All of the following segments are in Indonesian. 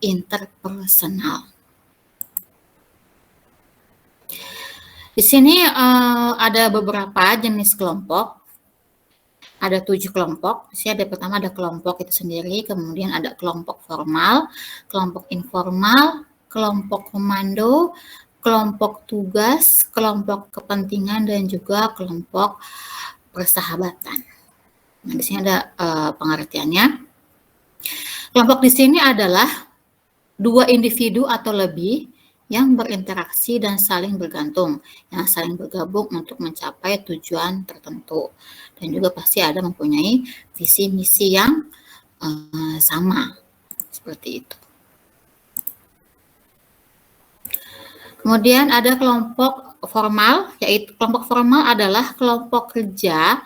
interpersonal. Di sini ada beberapa jenis kelompok. Ada 7 kelompok. Di sini ada pertama ada kelompok itu sendiri, kemudian ada kelompok formal, kelompok informal, kelompok komando, kelompok tugas, kelompok kepentingan, dan juga kelompok persahabatan. Nah, di sini ada pengertiannya. Kelompok di sini adalah 2 individu atau lebih yang berinteraksi dan saling bergantung, yang saling bergabung untuk mencapai tujuan tertentu. Dan juga pasti ada mempunyai visi misi yang sama, seperti itu. Kemudian ada kelompok formal, yaitu kelompok formal adalah kelompok kerja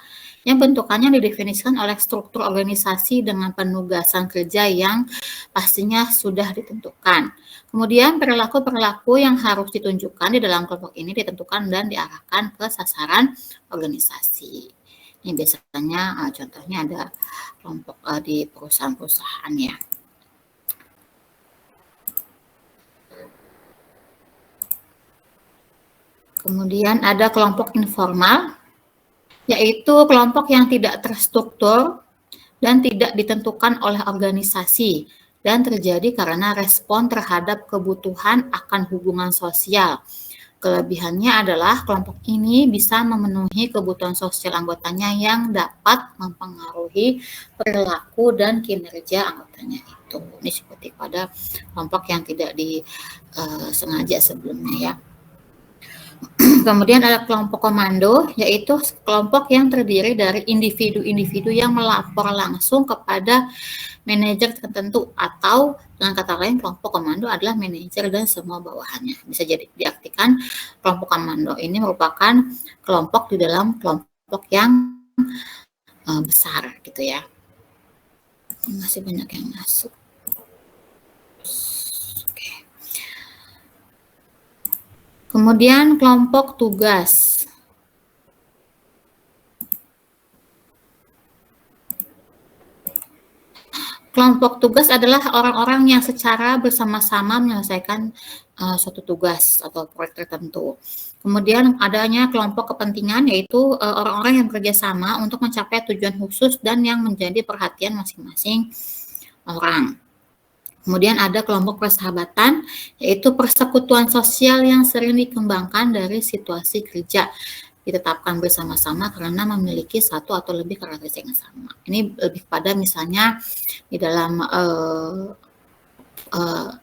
yang bentukannya didefinisikan oleh struktur organisasi dengan penugasan kerja yang pastinya sudah ditentukan. Kemudian perilaku-perilaku yang harus ditunjukkan di dalam kelompok ini ditentukan dan diarahkan ke sasaran organisasi. Ini biasanya contohnya ada kelompok di perusahaan-perusahaan ya. Kemudian ada kelompok informal, yaitu kelompok yang tidak terstruktur dan tidak ditentukan oleh organisasi dan terjadi karena respon terhadap kebutuhan akan hubungan sosial. Kelebihannya adalah kelompok ini bisa memenuhi kebutuhan sosial anggotanya yang dapat mempengaruhi perilaku dan kinerja anggotanya itu. Ini seperti pada kelompok yang tidak disengaja sebelumnya ya. Kemudian ada kelompok komando, yaitu kelompok yang terdiri dari individu-individu yang melapor langsung kepada manajer tertentu, atau dengan kata lain kelompok komando adalah manajer dan semua bawahannya. Bisa jadi diartikan kelompok komando ini merupakan kelompok di dalam kelompok yang besar gitu ya. Masih banyak yang masuk. Kemudian kelompok tugas. Kelompok tugas adalah orang-orang yang secara bersama-sama menyelesaikan suatu tugas atau proyek tertentu. Kemudian adanya kelompok kepentingan, yaitu orang-orang yang bekerja sama untuk mencapai tujuan khusus dan yang menjadi perhatian masing-masing orang. Kemudian ada kelompok persahabatan, yaitu persekutuan sosial yang sering dikembangkan dari situasi kerja, ditetapkan bersama-sama karena memiliki satu atau lebih karakteristik yang sama. Ini lebih pada misalnya di dalam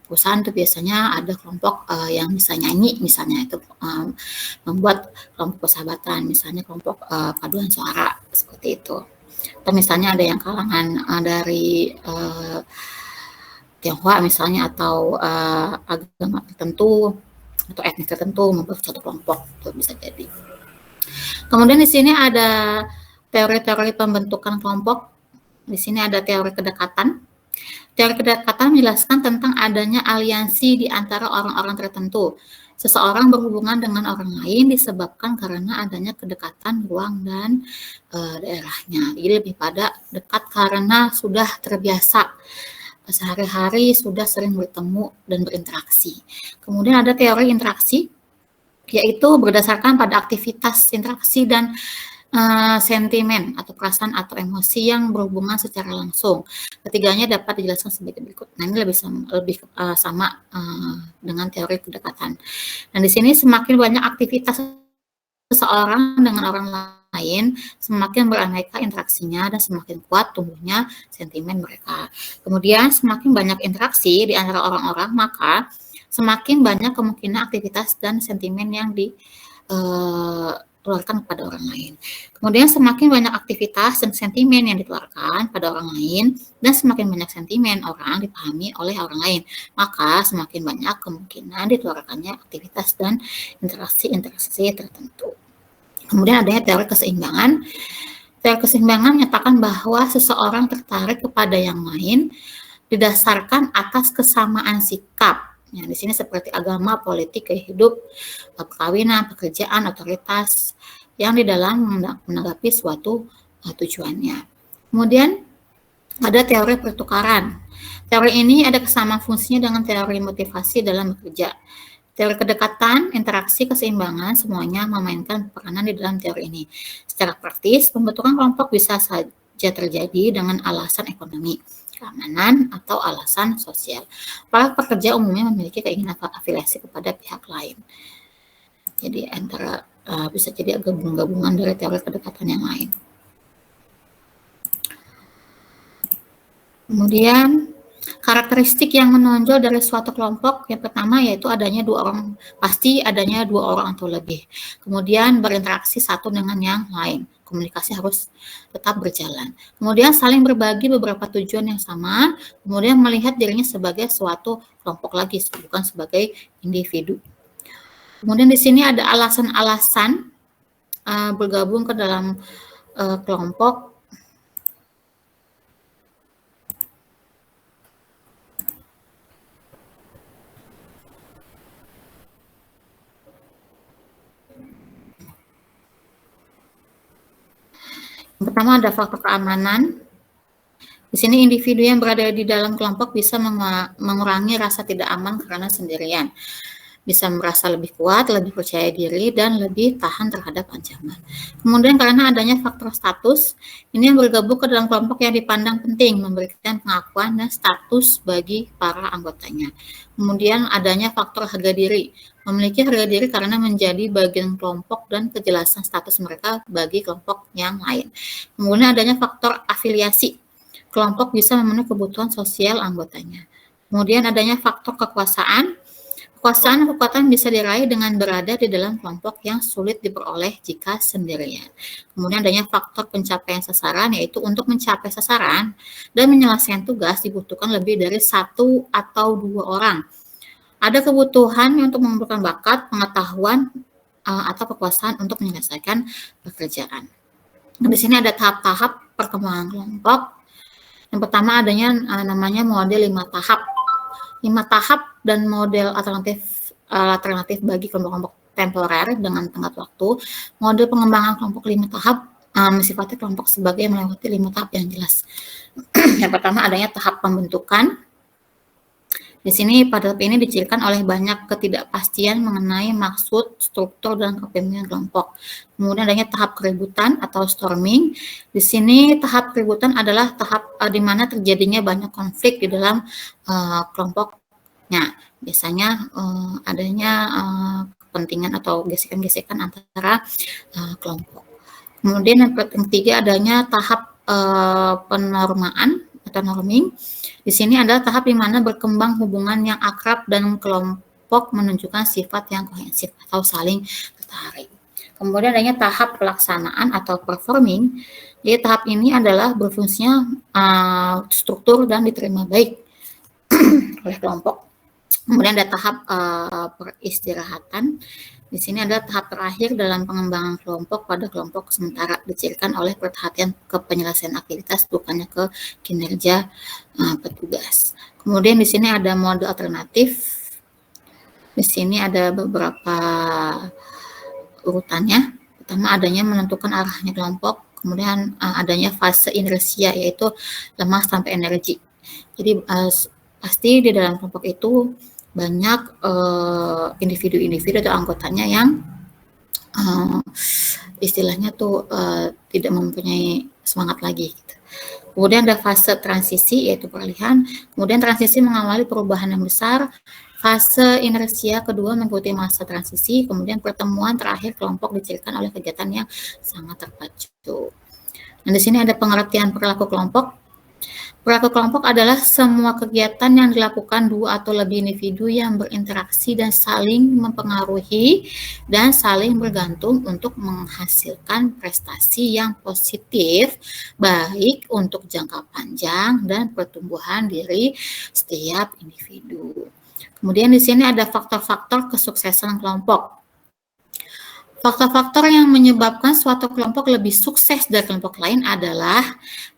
perusahaan itu biasanya ada kelompok yang bisa nyanyi, misalnya itu membuat kelompok persahabatan, misalnya kelompok paduan suara, seperti itu. Atau misalnya ada yang kalangan dari Tionghoa misalnya, atau agama tertentu atau etnis tertentu membuat suatu kelompok, itu bisa jadi. Kemudian di sini ada teori-teori pembentukan kelompok. Di sini ada teori kedekatan. Teori kedekatan menjelaskan tentang adanya aliansi di antara orang-orang tertentu. Seseorang berhubungan dengan orang lain disebabkan karena adanya kedekatan ruang dan daerahnya. Jadi lebih pada dekat karena sudah terbiasa, sehari-hari sudah sering bertemu dan berinteraksi. Kemudian ada teori interaksi, yaitu berdasarkan pada aktivitas interaksi dan sentimen atau perasaan atau emosi yang berhubungan secara langsung. Ketiganya dapat dijelaskan sebagai berikut. Nah, ini lebih sama dengan teori kedekatan. Dan di sini semakin banyak aktivitas seseorang dengan orang lain, semakin beraneka interaksinya dan semakin kuat tumbuhnya sentimen mereka. Kemudian semakin banyak interaksi di antara orang-orang, maka semakin banyak kemungkinan aktivitas dan sentimen yang dikeluarkan kepada orang lain. Kemudian semakin banyak aktivitas dan sentimen yang dikeluarkan pada orang lain dan semakin banyak sentimen orang dipahami oleh orang lain, maka semakin banyak kemungkinan dikeluarkannya aktivitas dan interaksi tertentu. Kemudian adanya teori keseimbangan. Teori keseimbangan menyatakan bahwa seseorang tertarik kepada yang lain didasarkan atas kesamaan sikap. Ya, di sini seperti agama, politik, gaya hidup, perkawinan, pekerjaan, otoritas yang di dalam menanggapi suatu tujuannya. Kemudian ada teori pertukaran. Teori ini ada kesamaan fungsinya dengan teori motivasi dalam bekerja. Teori kedekatan, interaksi, keseimbangan semuanya memainkan peranan di dalam teori ini. Secara praktis, pembentukan kelompok bisa saja terjadi dengan alasan ekonomi, keamanan, atau alasan sosial. Para pekerja umumnya memiliki keinginan afiliasi kepada pihak lain. Jadi antara bisa jadi gabungan dari teori kedekatan yang lain. Kemudian karakteristik yang menonjol dari suatu kelompok yang pertama yaitu adanya dua orang, pasti adanya dua orang atau lebih. Kemudian berinteraksi satu dengan yang lain. Komunikasi harus tetap berjalan. Kemudian saling berbagi beberapa tujuan yang sama, kemudian melihat dirinya sebagai suatu kelompok lagi, bukan sebagai individu. Kemudian di sini ada alasan-alasan bergabung ke dalam kelompok. Yang pertama ada faktor keamanan. Di sini individu yang berada di dalam kelompok bisa mengurangi rasa tidak aman karena sendirian. Bisa merasa lebih kuat, lebih percaya diri, dan lebih tahan terhadap ancaman. Kemudian karena adanya faktor status, ini yang bergabung ke dalam kelompok yang dipandang penting, memberikan pengakuan dan status bagi para anggotanya. Kemudian adanya faktor harga diri, memiliki harga diri karena menjadi bagian kelompok dan kejelasan status mereka bagi kelompok yang lain. Kemudian adanya faktor afiliasi, kelompok bisa memenuhi kebutuhan sosial anggotanya. Kemudian adanya faktor kekuasaan, kekuasaan atau kekuatan bisa diraih dengan berada di dalam kelompok yang sulit diperoleh jika sendirian. Kemudian adanya faktor pencapaian sasaran, yaitu untuk mencapai sasaran dan menyelesaikan tugas dibutuhkan lebih dari satu atau dua orang. Ada kebutuhan untuk mengumpulkan bakat, pengetahuan, atau kekuasaan untuk menyelesaikan pekerjaan. Di sini ada tahap-tahap perkembangan kelompok. Yang pertama adanya namanya model 5 tahap. 5 tahap dan model alternatif bagi kelompok-kelompok temporer dengan tenggat waktu. Model pengembangan kelompok 5 tahap sifatnya kelompok sebagai melewati 5 tahap yang jelas. Yang pertama adanya tahap pembentukan. Di sini pada tahap ini dicirikan oleh banyak ketidakpastian mengenai maksud, struktur, dan kepemimpinan kelompok. Kemudian adanya tahap keributan atau storming. Di sini tahap keributan adalah tahap di mana terjadinya banyak konflik di dalam kelompoknya. Biasanya adanya kepentingan atau gesekan-gesekan antara kelompok. Kemudian yang ketiga adanya tahap penormaan atau norming. Di sini adalah tahap di mana berkembang hubungan yang akrab dan kelompok menunjukkan sifat yang kohesif atau saling tertarik. Kemudian adanya tahap pelaksanaan atau performing. Jadi tahap ini adalah berfungsinya struktur dan diterima baik oleh kelompok. Kemudian ada tahap peristirahatan. Di sini ada tahap terakhir dalam pengembangan kelompok pada kelompok sementara, dicirikan oleh perhatian ke penyelesaian aktivitas, bukannya ke kinerja petugas. Kemudian di sini ada mode alternatif. Di sini ada beberapa urutannya. Pertama adanya menentukan arahnya kelompok, kemudian adanya fase inersia, yaitu lemah sampai energi. Jadi pasti di dalam kelompok itu banyak individu-individu atau anggotanya yang istilahnya tuh tidak mempunyai semangat lagi gitu. Kemudian ada fase transisi, yaitu peralihan. Kemudian transisi mengawali perubahan yang besar. Fase inersia kedua mengikuti masa transisi. Kemudian pertemuan terakhir kelompok dicirikan oleh kegiatan yang sangat terpacu. Nah, di sini ada pengertian perilaku kelompok. Perilaku kelompok adalah semua kegiatan yang dilakukan dua atau lebih individu yang berinteraksi dan saling mempengaruhi dan saling bergantung untuk menghasilkan prestasi yang positif, baik untuk jangka panjang dan pertumbuhan diri setiap individu. Kemudian di sini ada faktor-faktor kesuksesan kelompok. Faktor-faktor yang menyebabkan suatu kelompok lebih sukses dari kelompok lain adalah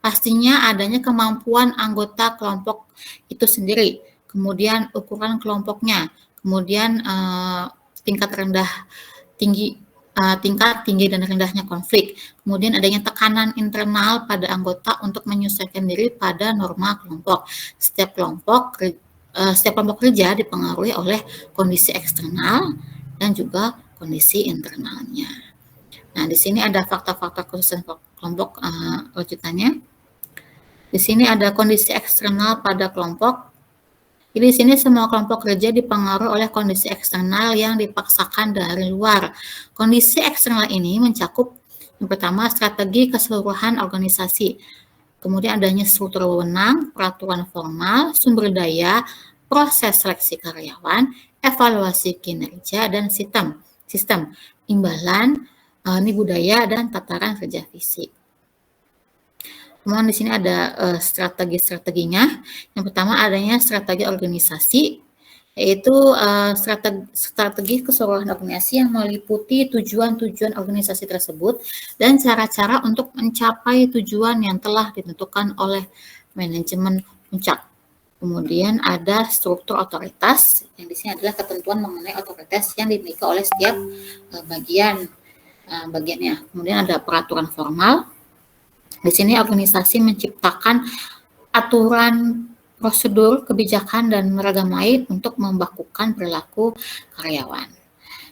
pastinya adanya kemampuan anggota kelompok itu sendiri, kemudian ukuran kelompoknya, kemudian tingkat rendah tinggi tingkat tinggi dan rendahnya konflik. Kemudian adanya tekanan internal pada anggota untuk menyesuaikan diri pada norma kelompok. Setiap kelompok kerja dipengaruhi oleh kondisi eksternal dan juga kondisi internalnya. Nah, di sini ada fakta-fakta khusus kelompok lanjutannya. Di sini ada kondisi eksternal pada kelompok. Jadi di sini semua kelompok kerja dipengaruhi oleh kondisi eksternal yang dipaksakan dari luar. Kondisi eksternal ini mencakup yang pertama strategi keseluruhan organisasi, kemudian adanya struktur wewenang, peraturan formal, sumber daya, proses seleksi karyawan, evaluasi kinerja, dan sistem imbalan, ini budaya dan tataran kerja fisik. Kemudian di sini ada strategi-strateginya. Yang pertama adanya strategi organisasi, yaitu strategi keseluruhan organisasi yang meliputi tujuan-tujuan organisasi tersebut dan cara-cara untuk mencapai tujuan yang telah ditentukan oleh manajemen puncak. Kemudian ada struktur otoritas, yang di sini adalah ketentuan mengenai otoritas yang dimiliki oleh setiap bagiannya. Kemudian ada peraturan formal. Di sini organisasi menciptakan aturan, prosedur, kebijakan, dan beragam lain untuk membakukan perilaku karyawan.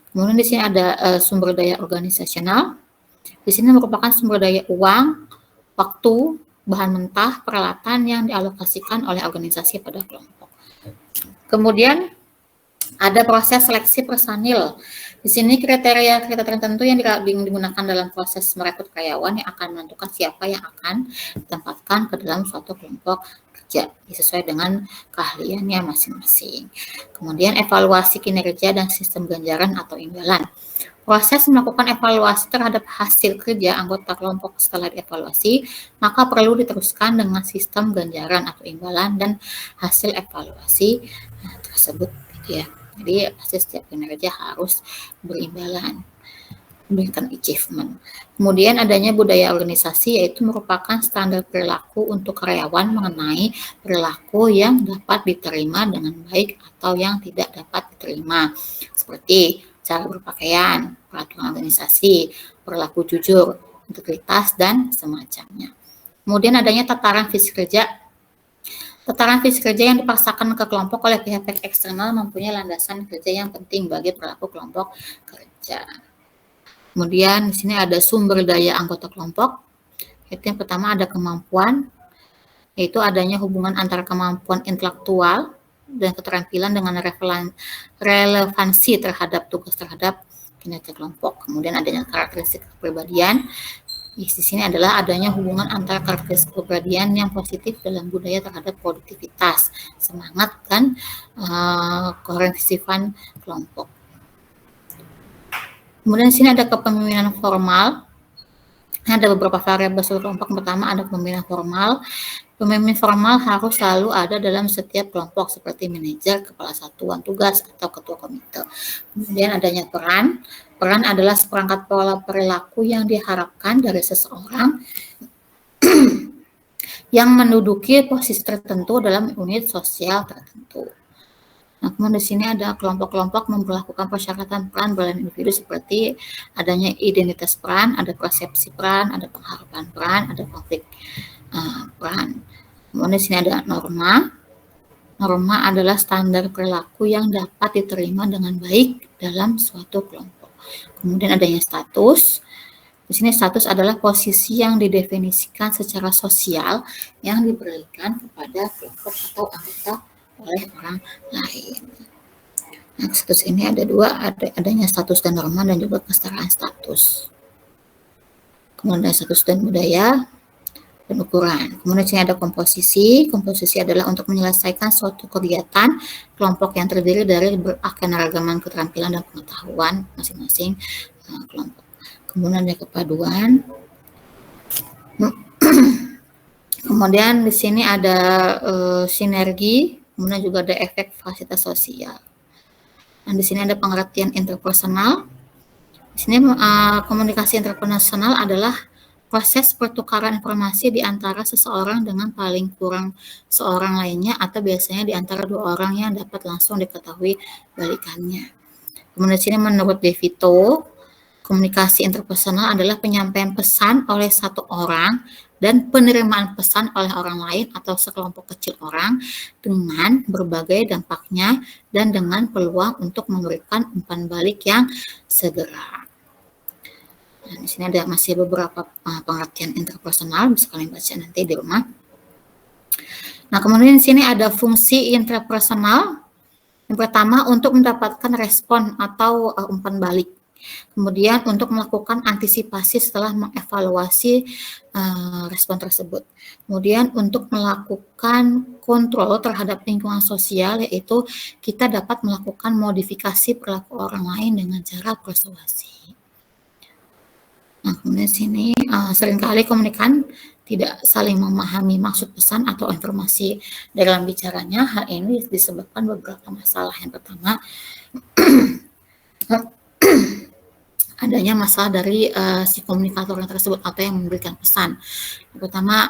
Kemudian di sini ada sumber daya organisasional. Di sini merupakan sumber daya uang, waktu, bahan mentah, peralatan yang dialokasikan oleh organisasi pada kelompok. Kemudian ada proses seleksi personil. Di sini kriteria tertentu yang digunakan dalam proses merekrut karyawan yang akan menentukan siapa yang akan ditempatkan ke dalam suatu kelompok kerja sesuai dengan keahliannya masing-masing. Kemudian evaluasi kinerja dan sistem ganjaran atau imbalan. Proses melakukan evaluasi terhadap hasil kerja anggota kelompok setelah dievaluasi, maka perlu diteruskan dengan sistem ganjaran atau imbalan dan hasil evaluasi tersebut, gitu ya. Jadi hasil setiap kinerja harus berimbalan, memberikan achievement. Kemudian adanya budaya organisasi, yaitu merupakan standar perilaku untuk karyawan mengenai perilaku yang dapat diterima dengan baik atau yang tidak dapat diterima, seperti cara berpakaian, peraturan organisasi, perilaku jujur, integritas, dan semacamnya. Kemudian adanya tataran fisik kerja. Tataran fisik kerja yang dipaksakan ke kelompok oleh pihak eksternal mempunyai landasan kerja yang penting bagi perilaku kelompok kerja. Kemudian di sini ada sumber daya anggota kelompok. Itu yang pertama ada kemampuan, yaitu adanya hubungan antara kemampuan intelektual dan keterampilan dengan relevansi terhadap tugas terhadap kinerja kelompok. Kemudian adanya karakteristik kepribadian. Di sini adalah adanya hubungan antara karakteristik kepribadian yang positif dalam budaya terhadap produktivitas, semangat, dan kohesifan kelompok. Kemudian di sini ada kepemimpinan formal. Ada beberapa variabel kelompok. Pertama ada kepemimpinan formal. Pemimpin formal harus selalu ada dalam setiap kelompok seperti manajer, kepala satuan tugas, atau ketua komite. Kemudian adanya peran. Peran adalah seperangkat pola perilaku yang diharapkan dari seseorang yang menduduki posisi tertentu dalam unit sosial tertentu. Nah, kemudian di sini ada kelompok-kelompok memperlakukan persyaratan peran berdasarkan individu seperti adanya identitas peran, ada persepsi peran, ada pengharapan peran, ada konflik peran. Kemudian di sini ada norma. Norma adalah standar perilaku yang dapat diterima dengan baik dalam suatu kelompok. Kemudian adanya status. Di sini status adalah posisi yang didefinisikan secara sosial yang diberikan kepada kelompok atau anggota oleh orang lain. Nah, status ini ada dua, adanya status dan norma dan juga kesetaraan status. Kemudian ada status dan budaya dan ukuran. Kemudian sini ada komposisi. Komposisi adalah untuk menyelesaikan suatu kegiatan kelompok yang terdiri dari keanekaragaman keterampilan dan pengetahuan masing-masing kelompok. Kemudian ada kepaduan. Kemudian di sini ada sinergi. Kemudian juga ada efek fasilitas sosial. Dan di sini ada pengertian interpersonal. Di sini komunikasi interpersonal adalah proses pertukaran informasi di antara seseorang dengan paling kurang seorang lainnya atau biasanya di antara dua orang yang dapat langsung diketahui balikannya. Kemudian di sini menurut De Vito, Komunikasi interpersonal adalah penyampaian pesan oleh satu orang dan penerimaan pesan oleh orang lain atau sekelompok kecil orang dengan berbagai dampaknya dan dengan peluang untuk memberikan umpan balik yang segera. Nah, di sini ada masih beberapa pengertian interpersonal, bisa kalian baca nanti di rumah. Nah, kemudian di sini ada fungsi interpersonal. Yang pertama, untuk mendapatkan respon atau umpan balik. Kemudian untuk melakukan antisipasi setelah mengevaluasi respon tersebut. Kemudian untuk melakukan kontrol terhadap lingkungan sosial, yaitu kita dapat melakukan modifikasi perilaku orang lain dengan cara persuasi. Nah, kemudian sini seringkali komunikan tidak saling memahami maksud pesan atau informasi dalam bicaranya. Hal ini disebabkan beberapa masalah. Yang pertama, adanya masalah dari si komunikator tersebut atau yang memberikan pesan. Yang pertama,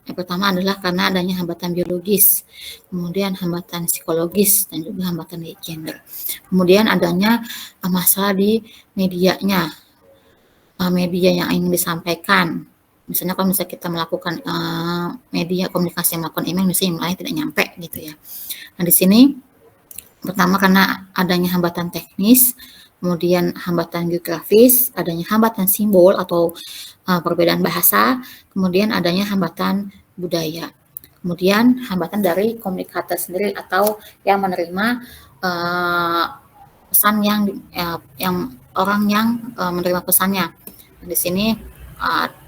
yang pertama adalah karena adanya hambatan biologis, kemudian hambatan psikologis, dan juga hambatan dari gender. Kemudian adanya masalah di medianya, media yang ingin disampaikan. Misalnya kalau misalnya kita melakukan media komunikasi yang melakukan email, misalnya yang lain tidak nyampe gitu ya. Nah, di sini pertama karena adanya hambatan teknis, kemudian hambatan geografis, adanya hambatan simbol atau perbedaan bahasa, kemudian adanya hambatan budaya, kemudian hambatan dari komunikator sendiri atau yang menerima pesan yang orang yang menerima pesannya. Di sini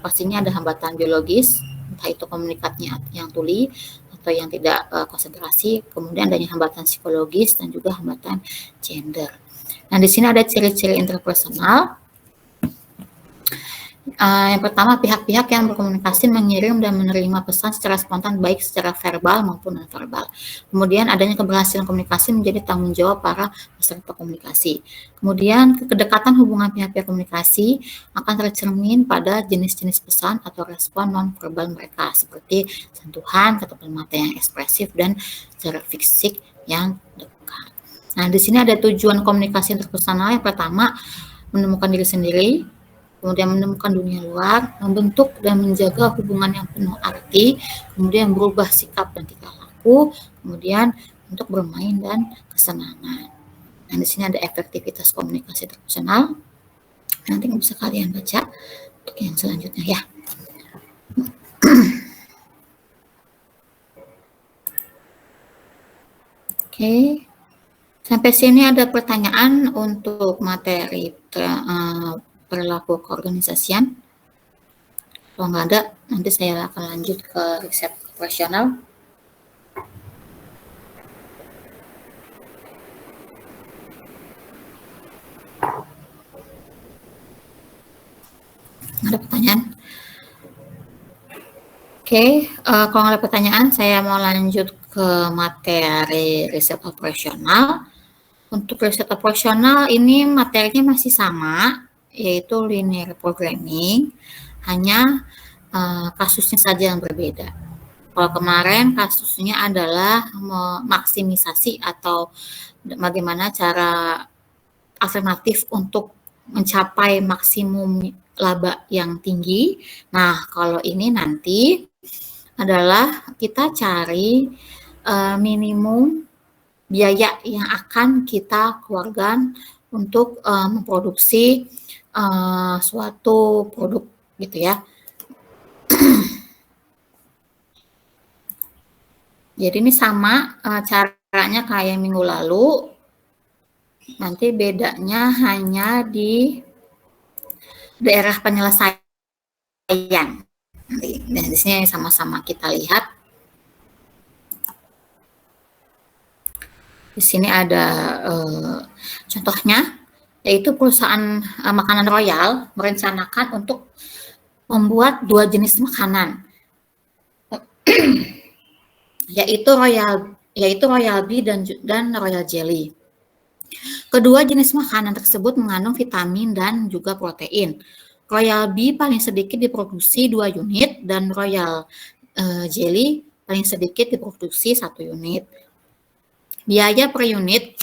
pastinya ada hambatan biologis, entah itu komunikatnya yang tuli atau yang tidak konsentrasi, kemudian adanya hambatan psikologis dan juga hambatan gender. Nah, di sini ada ciri-ciri interpersonal. Yang pertama, pihak-pihak yang berkomunikasi mengirim dan menerima pesan secara spontan, baik secara verbal maupun non-verbal. Kemudian adanya keberhasilan komunikasi menjadi tanggung jawab para peserta komunikasi. Kemudian kedekatan hubungan pihak-pihak komunikasi akan tercermin pada jenis-jenis pesan atau respon non-verbal mereka, seperti sentuhan, tatapan mata yang ekspresif, dan jarak fisik yang dekat. Nah, di sini ada tujuan komunikasi interpersonal. Yang pertama, menemukan diri sendiri, kemudian menemukan dunia luar, membentuk dan menjaga hubungan yang penuh arti, kemudian berubah sikap dan tingkah laku, kemudian untuk bermain dan kesenangan. Nah, di sini ada efektivitas komunikasi interpersonal. Nanti bisa kalian baca untuk yang selanjutnya ya. Oke. Sampai sini ada pertanyaan untuk materi perilaku keorganisasian. Kalau nggak ada, nanti saya akan lanjut ke riset operasional. Ada pertanyaan? Oke, kalau nggak ada pertanyaan, saya mau lanjut ke materi riset operasional. Untuk riset operasional ini materinya masih sama, yaitu linear programming, hanya kasusnya saja yang berbeda. Kalau kemarin kasusnya adalah maksimisasi atau bagaimana cara alternatif untuk mencapai maksimum laba yang tinggi. Nah, kalau ini nanti adalah kita cari minimum biaya yang akan kita keluarkan untuk memproduksi suatu produk gitu ya. Jadi ini sama caranya kayak minggu lalu, nanti bedanya hanya di daerah penyelesaian. Dan di sini sama-sama kita lihat. Di sini ada contohnya, yaitu perusahaan makanan Royal merencanakan untuk membuat 2 jenis makanan, yaitu Royal Bee dan Royal Jelly. Kedua jenis makanan tersebut mengandung vitamin dan juga protein. Royal Bee paling sedikit diproduksi 2 unit dan Royal Jelly paling sedikit diproduksi 1 unit. Biaya per unit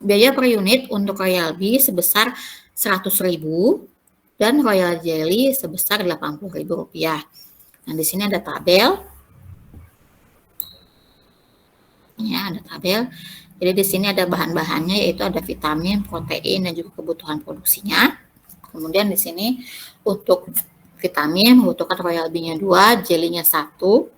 Biaya per unit untuk Royal Bee sebesar 100.000 dan Royal Jelly sebesar Rp80.000. Nah, di sini ada tabel. Ya, ada tabel. Jadi di sini ada bahan-bahannya, yaitu ada vitamin, protein, dan juga kebutuhan produksinya. Kemudian di sini untuk vitamin membutuhkan Royal Bee-nya 2, jelly-nya 1,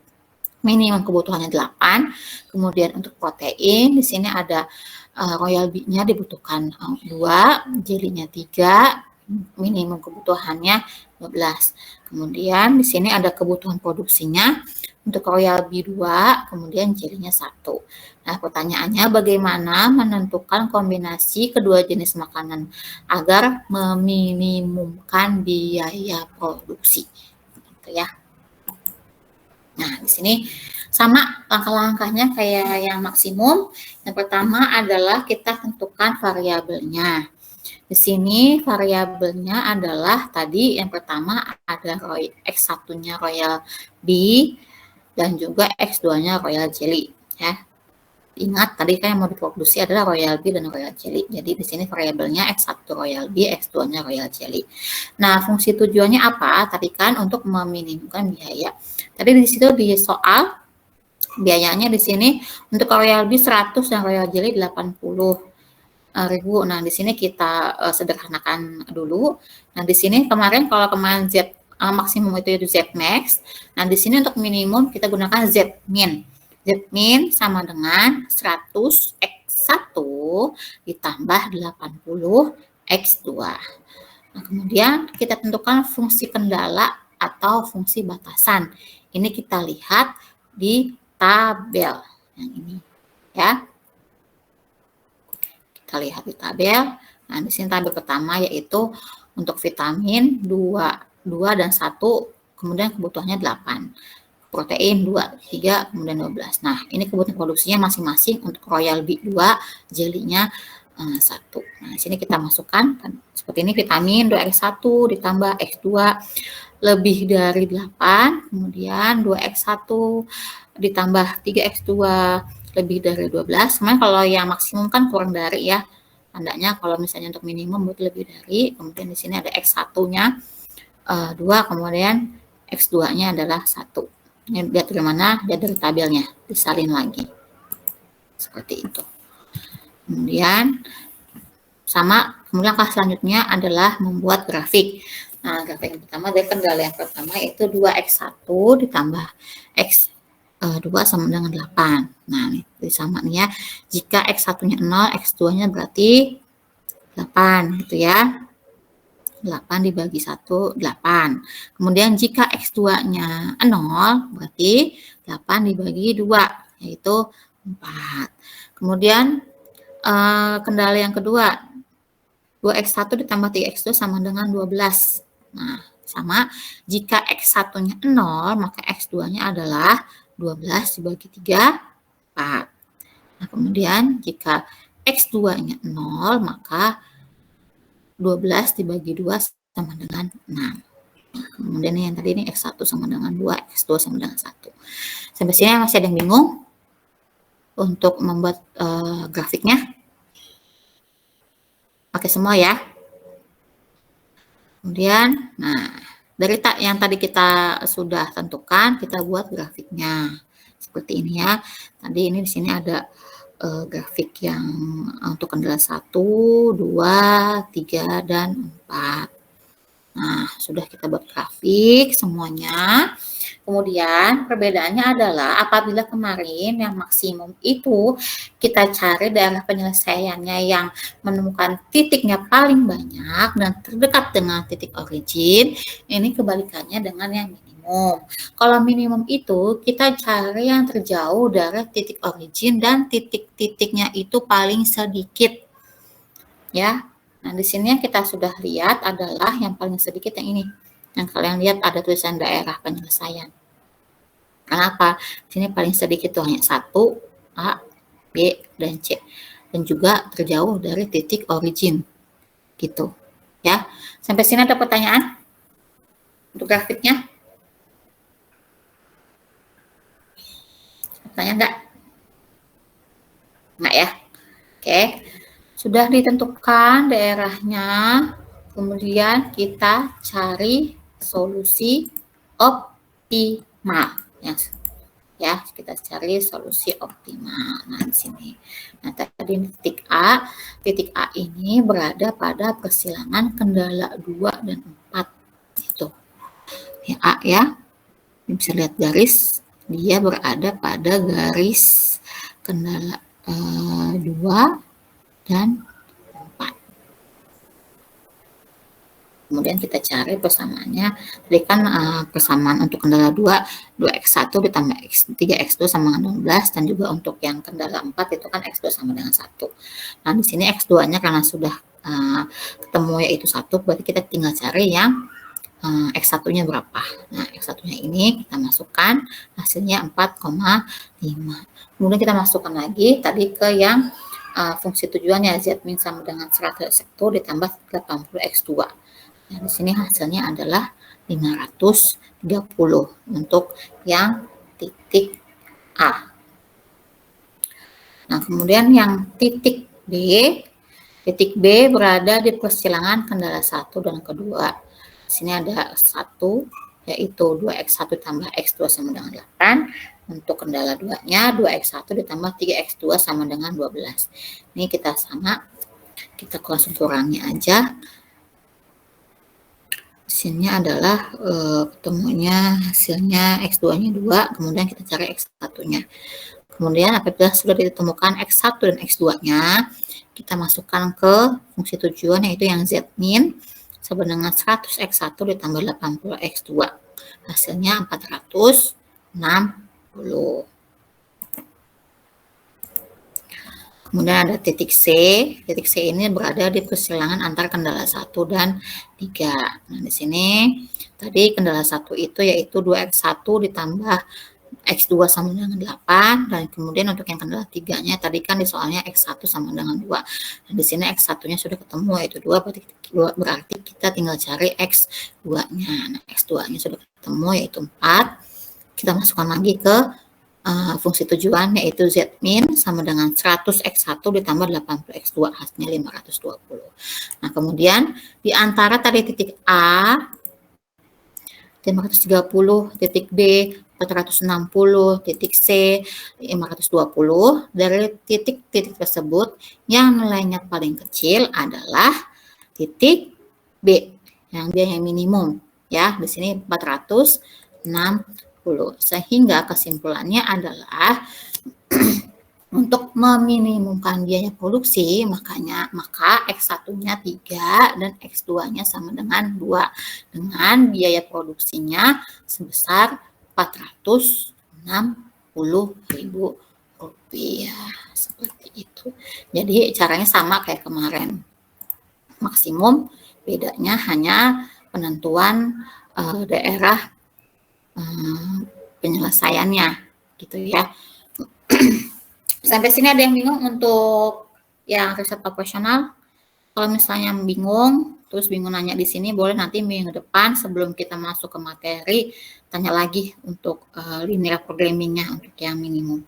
minimum kebutuhannya 8. Kemudian untuk protein di sini ada Royal Bee-nya dibutuhkan 2, jelly-nya 3, minimum kebutuhannya 12. Kemudian di sini ada kebutuhan produksinya untuk Royal Bee 2, kemudian jelly-nya 1. Nah, pertanyaannya bagaimana menentukan kombinasi kedua jenis makanan agar meminimumkan biaya produksi. Gitu ya. Nah, di sini sama langkah-langkahnya kayak yang maksimum. Yang pertama adalah kita tentukan variabelnya. Di sini variabelnya adalah tadi yang pertama ada X1-nya Royal Bee dan juga X2-nya Royal Jelly ya. Ingat tadi kan yang mau diproduksi adalah Royal Bee dan Royal Jelly. Jadi di sini variabelnya X1 Royal Bee, X2-nya Royal Jelly. Nah, fungsi tujuannya apa? Tadi kan untuk meminimumkan biaya. Tadi di situ di soal biayanya di sini untuk Royal Bee 100 dan Royal Jelly 80.000. Nah, di sini kita sederhanakan dulu. Nah, di sini kemarin kalau kemarin Z maksimum itu Z max. Nah, di sini untuk minimum kita gunakan Z min. Z min sama dengan 100 X1 ditambah 80 X2. Nah, kemudian kita tentukan fungsi kendala atau fungsi batasan. Ini kita lihat di tabel yang ini ya. Kita lihat di tabel. Nah, di sini tabel pertama yaitu untuk vitamin 2 dan 1, kemudian kebutuhannya 8. Protein 2, 3, kemudian 12. Nah, ini kebutuhan produksinya masing-masing untuk Royal Bee 2, jelly-nya 1. Nah, di sini kita masukkan seperti ini vitamin 2X1 ditambah X2 lebih dari 8, kemudian 2X1 ditambah 3X2 lebih dari 12. Sebenarnya kalau yang maksimum kan kurang dari ya. Tandanya kalau misalnya untuk minimum berarti lebih dari. Kemudian di sini ada X1-nya 2, kemudian X2-nya adalah 1. Ini lihat dari mana? Lihat dari tabelnya, disalin lagi. Seperti itu. Kemudian sama, kemudian langkah selanjutnya adalah membuat grafik. Nah, grafik yang pertama dari kendala yang pertama yaitu 2X1 ditambah X2 sama dengan 8. Nah, ini sama nih ya. Jika X1-nya 0, X2-nya berarti 8 gitu ya. 8 dibagi 1, 8. Kemudian jika X2-nya 0, berarti 8 dibagi 2, yaitu 4. Kemudian kendala yang kedua, 2X1 ditambah 3X2 sama dengan 12. Nah, sama. Jika X1-nya 0, maka X2-nya adalah 12 dibagi 3, 4. Nah, kemudian jika X2-nya 0, maka 12 dibagi 2 sama dengan 6. Kemudian yang tadi ini X1 sama dengan 2, X2 sama dengan 1. Sampai sini masih ada yang bingung untuk membuat grafiknya? Pakai semua ya. Kemudian, nah, dari yang tadi kita sudah tentukan, kita buat grafiknya. Seperti ini ya. Tadi ini di sini ada grafik yang untuk kendala 1, 2, 3, dan 4. Nah, sudah kita buat grafik semuanya. Kemudian perbedaannya adalah apabila kemarin yang maksimum itu kita cari daerah penyelesaiannya yang menemukan titiknya paling banyak dan terdekat dengan titik origin, ini kebalikannya dengan yang minimum. Kalau minimum itu kita cari yang terjauh dari titik origin dan titik-titiknya itu paling sedikit. Ya. Nah, di sini yang kita sudah lihat adalah yang paling sedikit yang ini. Yang kalian lihat ada tulisan daerah penyelesaian. Kenapa? Di sini paling sedikit itu hanya 1, A, B, dan C. Dan juga terjauh dari titik origin. Gitu. Ya. Sampai sini ada pertanyaan? Untuk grafiknya? Pertanyaan enggak? Enggak ya? Oke. Sudah ditentukan daerahnya, kemudian kita cari solusi optimal. Ya, kita cari solusi optimal. Nah, di sini. Nah, tadi titik A ini berada pada persilangan kendala 2 dan 4. Itu. Ya, A ya. Bisa lihat garis, dia berada pada garis kendala 2 dan 4. Kemudian kita cari persamaannya. Tadi kan persamaan untuk kendala 2x1 ditambah 3x2 sama dengan 12, dan juga untuk yang kendala 4 itu kan x2 sama dengan 1. Nah, di sini x2-nya karena sudah ketemu yaitu 1, berarti kita tinggal cari yang x1-nya berapa. Nah, x1-nya ini kita masukkan, hasilnya 4,5. Kemudian kita masukkan lagi tadi ke yang fungsi tujuannya, z min sama dengan 100x1 ditambah 80x2. Nah, di sini hasilnya adalah 530 untuk yang titik A. Nah, kemudian yang titik B berada di persilangan kendala 1 dan kedua. Di sini ada 1, yaitu 2x1 tambah x2 sama dengan 8. Untuk kendala 2-nya 2x1 ditambah 3x2 sama dengan 12. Ini kita langsung kurangi aja. Hasilnya adalah ketemunya hasilnya x2-nya 2, kemudian kita cari x1-nya. Kemudian apabila sudah ditemukan x1 dan x2-nya, kita masukkan ke fungsi tujuan, yaitu yang z min sama dengan 100x1 ditambah 80x2. Hasilnya 460. Kemudian ada titik C. Titik C ini berada di persilangan antar kendala 1 dan 3. Nah, di sini tadi kendala 1 itu yaitu 2x1 ditambah x2 sama dengan 8, dan kemudian untuk yang kendala 3-nya tadi kan di soalnya x1 sama dengan 2. Dan di sini x1-nya sudah ketemu yaitu 2, berarti kita tinggal cari x2-nya. Nah, x2-nya sudah ketemu yaitu 4. Kita masukkan lagi ke fungsi tujuan, yaitu z min sama dengan 100x1 ditambah 80x2, hasilnya 520. Nah, kemudian di antara tadi titik A 530, titik B 460, titik C 520, dari titik-titik tersebut yang nilainya paling kecil adalah titik B, yang dia yang minimum ya. Di sini 460. Sehingga kesimpulannya adalah untuk meminimumkan biaya produksi, maka X1-nya 3 dan X2-nya sama dengan 2, dengan biaya produksinya sebesar Rp460.000. Seperti itu. Jadi caranya sama kayak kemarin. Maksimum, bedanya hanya penentuan daerah penyelesaiannya gitu ya. Sampai sini ada yang bingung untuk yang riset operasional? Kalau misalnya bingung, terus bingung nanya di sini, boleh nanti minggu depan sebelum kita masuk ke materi, tanya lagi untuk linear programmingnya untuk yang minimum.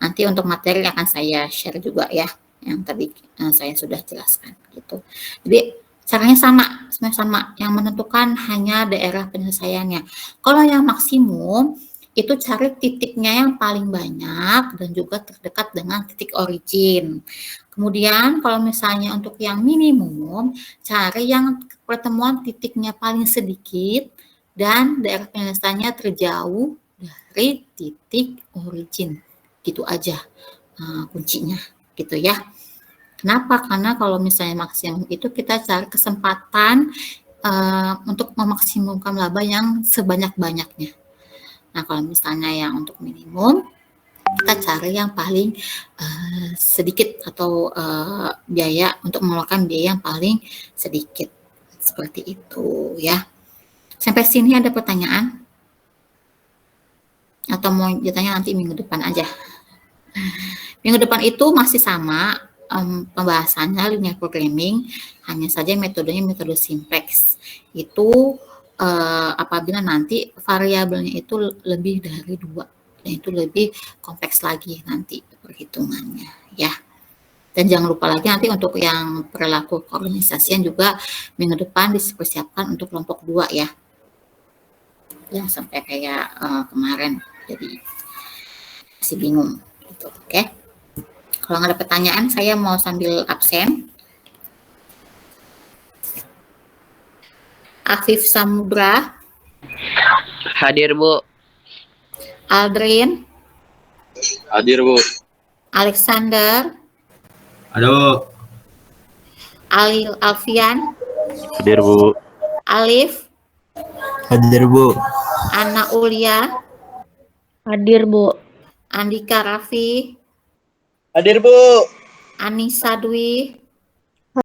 Nanti untuk materi akan saya share juga ya, yang tadi saya sudah jelaskan gitu. Jadi caranya sebenarnya sama, yang menentukan hanya daerah penyelesaiannya. Kalau yang maksimum, itu cari titiknya yang paling banyak dan juga terdekat dengan titik origin. Kemudian kalau misalnya untuk yang minimum, cari yang pertemuan titiknya paling sedikit dan daerah penyelesaiannya terjauh dari titik origin. Gitu aja kuncinya, gitu ya. Kenapa? Karena kalau misalnya maksimum itu kita cari kesempatan untuk memaksimumkan laba yang sebanyak-banyaknya. Nah, kalau misalnya yang untuk minimum, kita cari yang paling sedikit atau biaya untuk mengeluarkan biaya yang paling sedikit. Seperti itu ya. Sampai sini ada pertanyaan? Atau mau ditanya nanti minggu depan aja? Minggu depan itu masih sama pembahasannya linear programming, hanya saja metodenya metode simplex. Itu apabila nanti variabelnya itu lebih dari 2, dan itu lebih kompleks lagi nanti perhitungannya ya. Dan jangan lupa lagi nanti untuk yang perilaku keorganisasian juga minggu depan dipersiapkan untuk kelompok 2 ya. Jangan sampai kayak kemarin jadi masih bingung gitu. Oke. Kalau nggak ada pertanyaan saya mau sambil absen. Afif Samudra. Hadir, Bu. Aldrin. Hadir, Bu. Alexander. Halo. Alfian. Hadir, Bu. Alif. Hadir, Bu. Anna Ulia. Hadir, Bu. Andika Raffi. Hadir, Bu. Anissa Dwi.